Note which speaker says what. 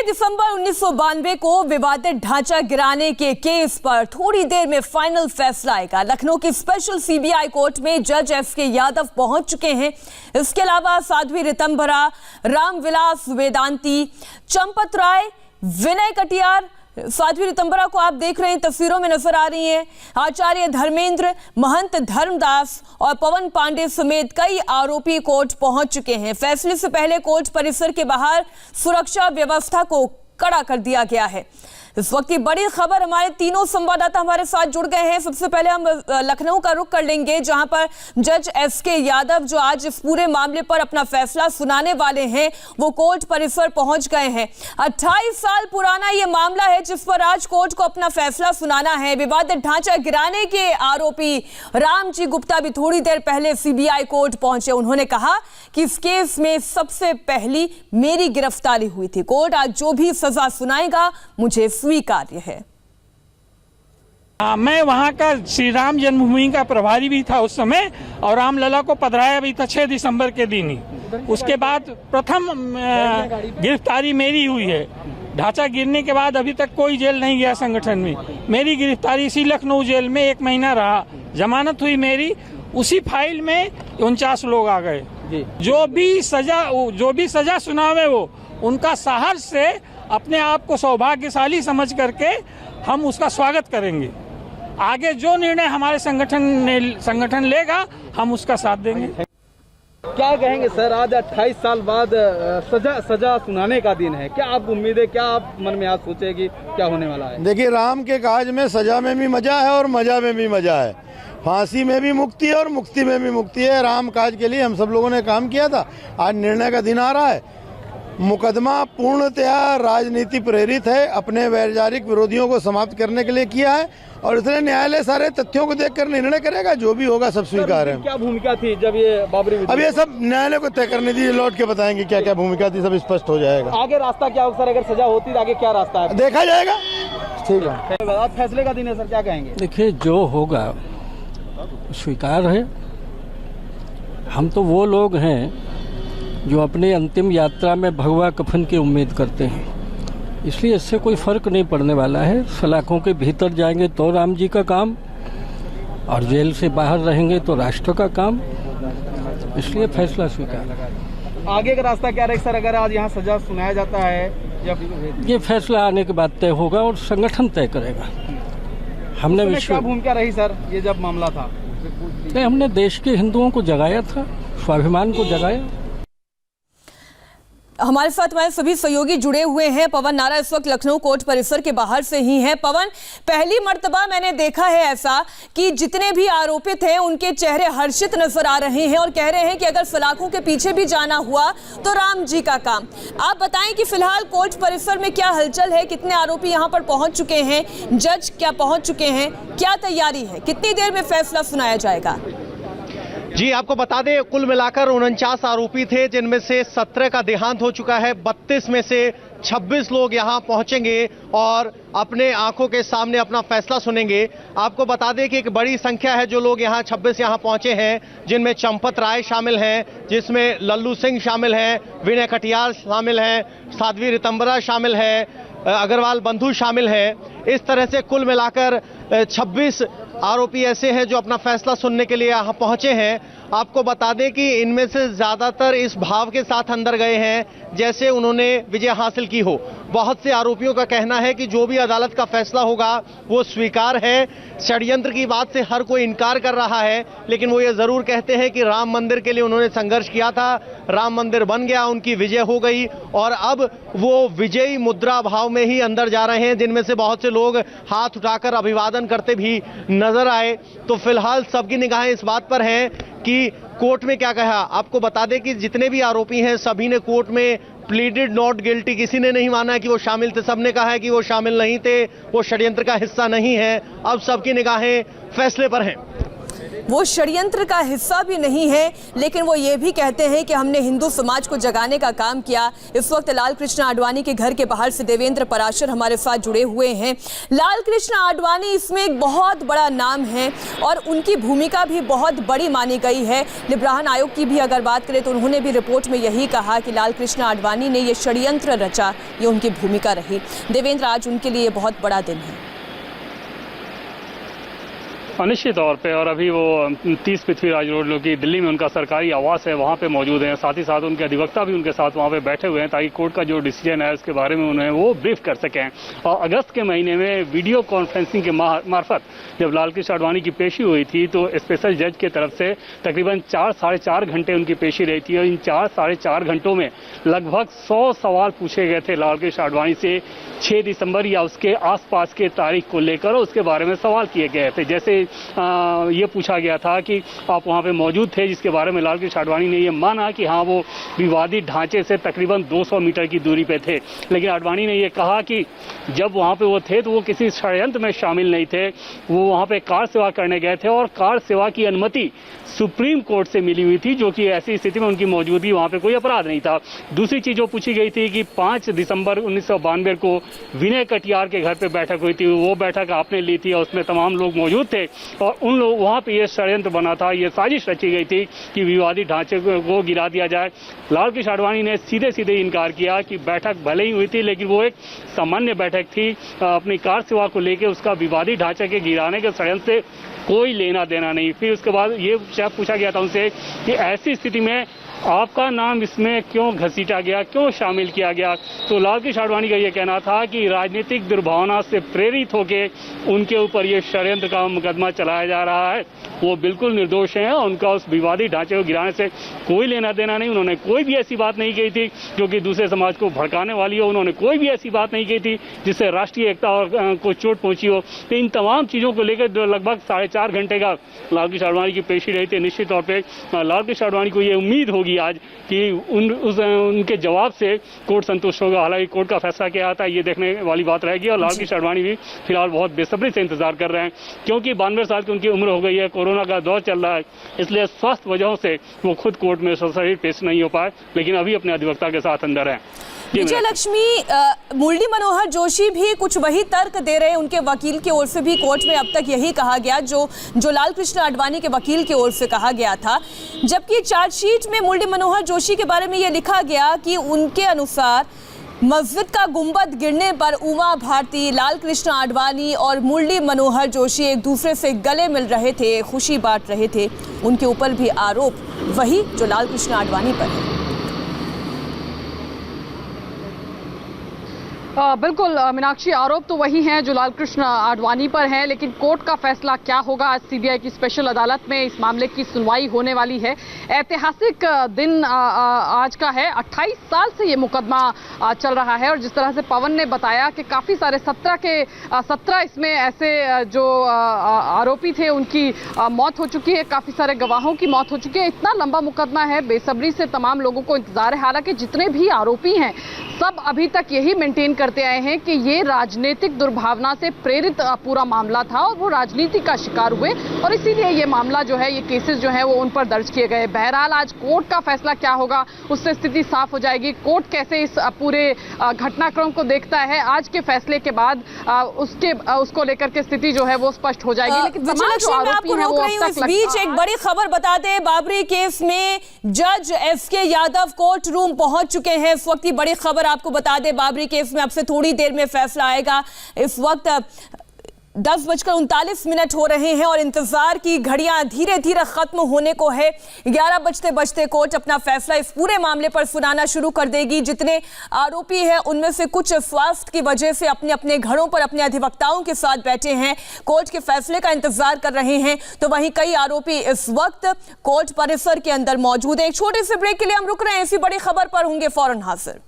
Speaker 1: दिसंबर 1992 को विवादित ढांचा गिराने के केस पर थोड़ी देर में फाइनल फैसला आएगा। लखनऊ की स्पेशल सीबीआई कोर्ट में जज एस.के. यादव पहुंच चुके हैं। इसके अलावा साध्वी रितंभरा, रामविलास वेदांती, चंपत राय, विनय कटियार, साध्वी रितंभरा को आप देख रहे हैं, तस्वीरों में नजर आ रही हैं, आचार्य धर्मेंद्र, महंत धर्मदास और पवन पांडे समेत कई आरोपी कोर्ट पहुंच चुके हैं। फैसले से पहले कोर्ट परिसर के बाहर सुरक्षा व्यवस्था को कड़ा कर दिया गया है। इस वक्त की बड़ी खबर, हमारे तीनों संवाददाता हमारे साथ जुड़ गए हैं। सबसे पहले हम लखनऊ का रुख कर लेंगे, जहां पर जज एस.के. यादव जो आज इस पूरे मामले पर अपना फैसला सुनाने वाले हैं, वो कोर्ट परिसर पहुंच गए हैं। 28 साल पुराना ये मामला है जिस पर आज कोर्ट को अपना फैसला सुनाना है। विवादित ढांचा गिराने के आरोपी रामजी गुप्ता भी थोड़ी देर पहले सीबीआई कोर्ट पहुंचे। उन्होंने कहा कि इस केस में सबसे पहली मेरी गिरफ्तारी हुई थी। कोर्ट आज जो भी सजा सुनाएगा मुझे स्वीकार्य है।
Speaker 2: मैं वहां का श्री राम जन्मभूमि का प्रभारी भी था उस समय, और रामलला को पधराया भी था 6 दिसंबर के दिन ही। उसके बाद प्रथम गिरफ्तारी मेरी हुई है। ढांचा गिरने के बाद अभी तक कोई जेल नहीं गया संगठन में। मेरी गिरफ्तारी इसी लखनऊ जेल में 1 महीना रहा, जमानत हुई मेरी। उसी फाइल में 49 लोग आ गए। जो भी सजा सुनावे वो उनका साहस से अपने आप को सौभाग्यशाली समझ करके हम उसका स्वागत करेंगे। आगे जो निर्णय हमारे संगठन लेगा हम उसका साथ देंगे।
Speaker 3: क्या कहेंगे सर, आज 28 साल बाद सजा सुनाने का दिन है, क्या आप उम्मीद है, क्या आप मन में आज सोचे कि क्या होने वाला है?
Speaker 4: देखिए, राम के काज में सजा में भी मजा है और मजा में भी मजा है। फांसी में भी मुक्ति है और मुक्ति में भी मुक्ति है। राम काज के लिए हम सब लोगों ने काम किया था, आज निर्णय का दिन आ रहा है। मुकदमा पूर्णतया राजनीति प्रेरित है, अपने वैचारिक विरोधियों को समाप्त करने के लिए किया है, और इसलिए न्यायालय सारे तथ्यों को देखकर निर्णय करेगा। जो भी होगा सब स्वीकार है।
Speaker 3: क्या भूमिका थी जब ये बाबरी?
Speaker 4: अब ये सब न्यायालय को तय करने दीजिए, लौट के बताएंगे क्या क्या भूमिका थी, सब स्पष्ट हो जाएगा।
Speaker 3: आगे रास्ता क्या होगा सर, अगर सजा होती तो आगे क्या रास्ता है
Speaker 4: देखा जाएगा। ठीक है,
Speaker 3: आज फैसले का दिन है सर, क्या कहेंगे?
Speaker 5: देखिए, जो होगा स्वीकार है। हम तो वो लोग हैं जो अपने अंतिम यात्रा में भगवा कफन की उम्मीद करते हैं, इसलिए इससे कोई फर्क नहीं पड़ने वाला है। सलाखों के भीतर जाएंगे तो राम जी का काम, और जेल से बाहर रहेंगे तो राष्ट्र का काम, इसलिए फैसला स्वीकार।
Speaker 3: आगे का रास्ता क्या रहेगा सर, अगर आज यहाँ सजा सुनाया जाता है? जब
Speaker 5: ये फैसला आने के बाद तय होगा और संगठन तय करेगा। हमने
Speaker 3: क्या भूमिका रही सर ये जब मामला था?
Speaker 5: हमने देश के हिंदुओं को जगाया था, स्वाभिमान को जगाया।
Speaker 1: हमारे साथ हमारे सभी सहयोगी जुड़े हुए हैं। पवन नारा इस वक्त लखनऊ कोर्ट परिसर के बाहर से ही हैं। पवन, पहली मर्तबा मैंने देखा है ऐसा कि जितने भी आरोपित हैं उनके चेहरे हर्षित नजर आ रहे हैं और कह रहे हैं कि अगर सलाखों के पीछे भी जाना हुआ तो राम जी का काम। आप बताएं कि फिलहाल कोर्ट परिसर में क्या हलचल है, कितने आरोपी यहाँ पर पहुंच चुके हैं, जज क्या पहुंच चुके हैं, क्या तैयारी है, कितनी देर में फैसला सुनाया जाएगा?
Speaker 6: जी, आपको बता दें, कुल मिलाकर 49 आरोपी थे, जिनमें से 17 का देहांत हो चुका है। 32 में से 26 लोग यहां पहुंचेंगे और अपने आंखों के सामने अपना फैसला सुनेंगे। आपको बता दें कि एक बड़ी संख्या है जो लोग यहां 26 यहां पहुंचे हैं, जिनमें चंपत राय शामिल हैं, जिसमें लल्लू सिंह शामिल हैं, विनय कटियार शामिल हैं, साध्वी रितंभरा शामिल है, अग्रवाल बंधु शामिल है। इस तरह से कुल मिलाकर 26 आरोपी ऐसे हैं जो अपना फैसला सुनने के लिए यहाँ पहुंचे हैं। आपको बता दें कि इनमें से ज्यादातर इस भाव के साथ अंदर गए हैं जैसे उन्होंने विजय हासिल की हो। बहुत से आरोपियों का कहना है कि जो भी अदालत का फैसला होगा वो स्वीकार है। षड्यंत्र की बात से हर कोई इनकार कर रहा है, लेकिन वो ये जरूर कहते हैं कि राम मंदिर के लिए उन्होंने संघर्ष किया था, राम मंदिर बन गया, उनकी विजय हो गई, और अब वो विजयी मुद्रा भाव में ही अंदर जा रहे हैं, जिनमें से बहुत से लोग हाथ उठाकर अभिवादन करते भी नजर आए। तो फिलहाल सबकी निगाहें इस बात पर हैं कि कोर्ट में क्या कहा। आपको बता दें कि जितने भी आरोपी हैं सभी ने कोर्ट में प्लीडेड नॉट गिल्टी, किसी ने नहीं माना कि वो शामिल थे, सबने कहा है कि वो शामिल नहीं थे, वो षड्यंत्र का हिस्सा नहीं है। अब सबकी निगाहें फैसले पर हैं।
Speaker 1: वो षड्यंत्र का हिस्सा भी नहीं है, लेकिन वो ये भी कहते हैं कि हमने हिंदू समाज को जगाने का काम किया। इस वक्त लाल कृष्ण आडवाणी के घर के बाहर से देवेंद्र पराशर हमारे साथ जुड़े हुए हैं। लाल कृष्ण आडवाणी इसमें एक बहुत बड़ा नाम है और उनकी भूमिका भी बहुत बड़ी मानी गई है। निगरान आयोग की भी अगर बात करें तो उन्होंने भी रिपोर्ट में यही कहा कि लाल कृष्ण आडवाणी ने ये षड्यंत्र रचा, ये उनकी भूमिका रही। देवेंद्र, आज उनके लिए बहुत बड़ा दिन है।
Speaker 7: निश्चित तौर पे, और अभी वो 30 पृथ्वीराज रोड जो कि दिल्ली में उनका सरकारी आवास है वहाँ पे मौजूद हैं। साथ ही साथ उनके अधिवक्ता भी उनके साथ वहाँ पे बैठे हुए हैं ताकि कोर्ट का जो डिसीजन है उसके बारे में उन्हें वो ब्रीफ कर सकें। और अगस्त के महीने में वीडियो कॉन्फ्रेंसिंग के मार्फत जब लाल कृष्ण आडवाणी की पेशी हुई थी तो स्पेशल जज की तरफ से तकरीबन 4 साढ़े 4 घंटे उनकी पेशी रही थी और इन 4 साढ़े 4 घंटों में लगभग 100 सवाल पूछे गए थे लाल कृष्ण आडवाणी से 6 दिसंबर या उसके आसपास के तारीख को लेकर, और उसके बारे में सवाल किए गए थे। जैसे ये पूछा गया था कि आप वहाँ पे मौजूद थे, जिसके बारे में लाल कृष्ण आडवाणी ने ये माना कि हाँ वो विवादित ढांचे से तकरीबन 200 मीटर की दूरी पे थे। लेकिन आडवाणी ने ये कहा कि जब वहाँ पे वो थे तो वो किसी षड्यंत्र में शामिल नहीं थे, वो वहाँ पे कार सेवा करने गए थे और कार सेवा की अनुमति सुप्रीम कोर्ट से मिली हुई थी, जो कि ऐसी स्थिति में उनकी मौजूदगी वहाँ पे कोई अपराध नहीं था। दूसरी चीज जो पूछी गई थी कि 5 दिसंबर 1992 को विनय कटियार के घर पे बैठक हुई थी, वो बैठक आपने ली थी और उसमें तमाम लोग मौजूद थे और उन लोग वहाँ पे ये षड्यंत्र बना था, ये साजिश रची गई थी कि विवादित ढांचे को गिरा दिया जाए। लाल कृष्ण आडवाणी ने सीधे सीधे इनकार किया कि बैठक भले ही हुई थी लेकिन वो एक सामान्य बैठक थी, अपनी कार सेवा को लेकर उसका विवादित ढांचे के गिराने के षड्यंत्र से कोई लेना देना नहीं। फिर उसके बाद ये पूछा गया था उनसे कि ऐसी स्थिति में आपका नाम इसमें क्यों घसीटा गया, क्यों शामिल किया गया, तो लाल कृष्ण आडवाणी का ये कहना था कि राजनीतिक दुर्भावना से प्रेरित होकर उनके ऊपर ये षड्यंत्र का मुकदमा चलाया जा रहा है। वो बिल्कुल निर्दोष हैं और उनका उस विवादित ढांचे को गिराने से कोई लेना देना नहीं। उन्होंने कोई भी ऐसी बात नहीं कही थी जो कि दूसरे समाज को भड़काने वाली हो, उन्होंने कोई भी ऐसी बात नहीं कही थी जिससे राष्ट्रीय एकता और को चोट पहुंची हो। तो इन तमाम चीज़ों को लेकर लगभग 4.5 घंटे का लाल कृष्ण आडवाणी की पेशी रही थी। निश्चित तौर पर लाल कृष्ण आडवाणी को ये उम्मीद होगी आज कि उनके जवाब से कोर्ट संतुष्ट होगा। हालांकि कोर्ट का फैसला क्या आता है ये देखने वाली बात रहेगी और लाल कृष्ण आडवाणी भी फिलहाल बहुत बेसब्री से इंतजार कर रहे हैं, क्योंकि 92 साल की उनकी उम्र हो गई है, कोरोना का दौर चल रहा है, इसलिए स्वास्थ्य वजहों से वो खुद कोर्ट में सशरीर पेश नहीं हो पाए, लेकिन अभी अपने अधिवक्ता के साथ अंदर हैं।
Speaker 1: विजय लक्ष्मी, मुरली मनोहर जोशी भी कुछ वही तर्क दे रहे हैं, उनके वकील की ओर से भी कोर्ट में अब तक यही कहा गया जो लाल कृष्ण आडवाणी के वकील की ओर से कहा गया था। जबकि चार्जशीट में मुरली मनोहर जोशी के बारे में यह लिखा गया कि उनके अनुसार मस्जिद का गुंबद गिरने पर उमा भारती, लाल कृष्ण आडवाणी और मुरली मनोहर जोशी एक दूसरे से गले मिल रहे थे, खुशी बांट रहे थे। उनके ऊपर भी आरोप वही जो लाल कृष्ण आडवाणी पर है।
Speaker 8: बिल्कुल मीनाक्षी, आरोप तो वही हैं जो लाल कृष्ण आडवाणी पर हैं, लेकिन कोर्ट का फैसला क्या होगा। आज सीबीआई की स्पेशल अदालत में इस मामले की सुनवाई होने वाली है। ऐतिहासिक दिन आज का है। 28 साल से ये मुकदमा चल रहा है और जिस तरह से पवन ने बताया कि काफ़ी सारे 17 इसमें ऐसे जो आरोपी थे उनकी मौत हो चुकी है, काफ़ी सारे गवाहों की मौत हो चुकी है। इतना लंबा मुकदमा है, बेसब्री से तमाम लोगों को इंतजार है। हालांकि जितने भी आरोपी हैं सब अभी तक यही मेंटेन करते आए हैं कि ये राजनीतिक दुर्भावना से प्रेरित पूरा मामला था और वो राजनीति का शिकार हुए और इसीलिए ये मामला जो है, ये केसेस जो है वो उन पर दर्ज किए गए। बहरहाल आज कोर्ट का फैसला क्या होगा उससे स्थिति साफ हो जाएगी। कोर्ट कैसे इस पूरे घटनाक्रम को देखता है आज के फैसले के बाद उसको लेकर के स्थिति जो है वो स्पष्ट हो जाएगी। लेकिन तमाम जो आरोपी हैं वो अब तक
Speaker 1: बीच एक बड़ी खबर बता दें, बाबरी केस में जज एसके यादव कोर्ट रूम पहुंच चुके हैं। इस वक्त की बड़ी खबर आपको बता दें, बाबरी केस में अब से थोड़ी देर में फैसला आएगा। इस वक्त 10:39 हो रहे हैं और इंतजार की घड़ियां धीरे धीरे खत्म होने को है। 11 बजते कोर्ट अपना फैसला इस पूरे मामले पर सुनाना शुरू कर देगी। जितने आरोपी हैं उनमें से कुछ स्वास्थ्य की वजह से अपने अपने घरों पर अपने अधिवक्ताओं के साथ बैठे हैं, कोर्ट के फैसले का इंतजार कर रहे हैं, तो वहीं कई आरोपी इस वक्त कोर्ट परिसर के अंदर मौजूद हैं। एक छोटे से ब्रेक के लिए हम रुक रहे हैं, इसी बड़ी खबर पर होंगे फौरन हाजिर।